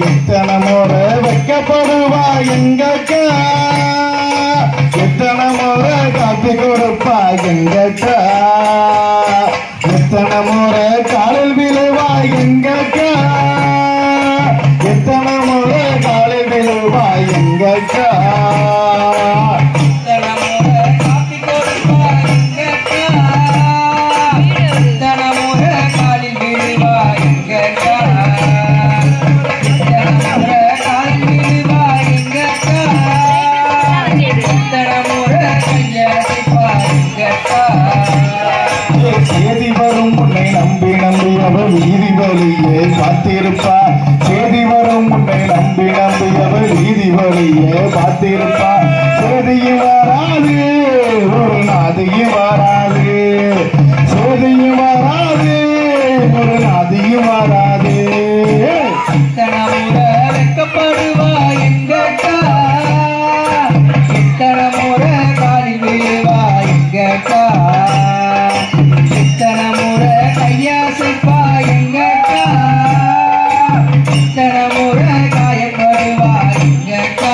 எத்தனை முறை வைக்கப்படுவா எங்கக்கா எத்தனை முறை காப்பி கொடுப்பா எங்கக்கா எத்தனை முறை காலில் விழுவா எங்கக்கா எத்தனை முறை காலில் விழுவா எங்கக்கா சேதி வரும் உன்னை நம்பி நம்பி அவள் வீதி வழியே பார்த்திருப்பா சேதி வரும் உன்னை நம்பி நம்பி அவள் வீதி வழியே பார்த்திருப்பா சேதியும் வராது ஒரு நாதியும் வராது சேதியும் வராது ஒரு நாதியும் வராது வெக்கப்படுவா எங்கக்கா இத்தனை முறை காலில் விழுவா எங்கக்கா இத்தனை முறை கையாசைப்பா எங்கக்கா இத்தனை முறை காயப்படுவா எங்கக்கா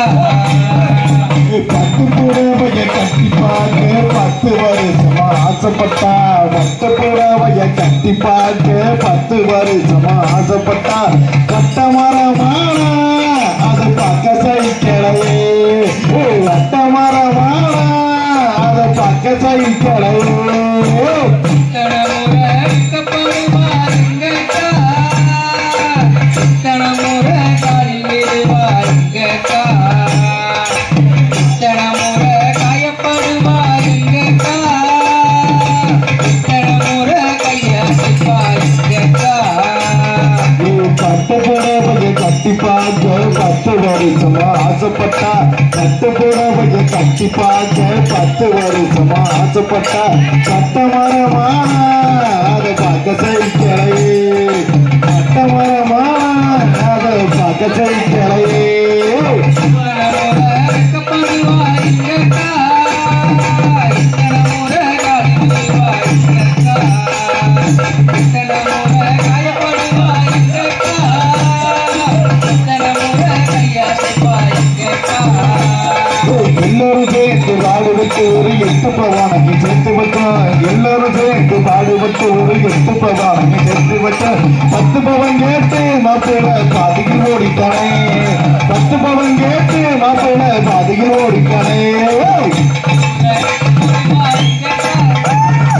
பட்டு புடவைய கட்டி பார்க்க 10 வருஷமா ஆசைப்பட்டா பட்டு புடவைய கட்டி பார்க்க 10 வருஷமா ஆசைப்பட்டா கட்ட மரமானா அதை பார்க்க சைக்கலையே கட்ட மரமானா அதை பார்க்க சைக்கலையே கட்டி பார்க்க 10 வருஷமா ஆசைப்பட்டா கட்டு புடவைய கட்டி பார்க்க 10 வருஷமா ஆசைப்பட்டா கட்ட மரமானா அதை பார்க்க சைக்கலையே கட்ட மரமானா அதை பார்க்க சைக்கலையே எல்லாரும் சேர்ந்து பாடுபட்டு ஒரு 8 பவானங்கி சேர்த்து வச்சோம் எல்லாரும் சேர்ந்து பாடுபட்டு ஒரு 8 பவானங்கி சேர்த்து வச்சோம் 10 பவன் கேட்டு மாப்பிள்ள பாதியில் ஓடித்தானே 10 பவன் கேட்டு மாப்பிள்ள பாதியில் ஓடித்தானே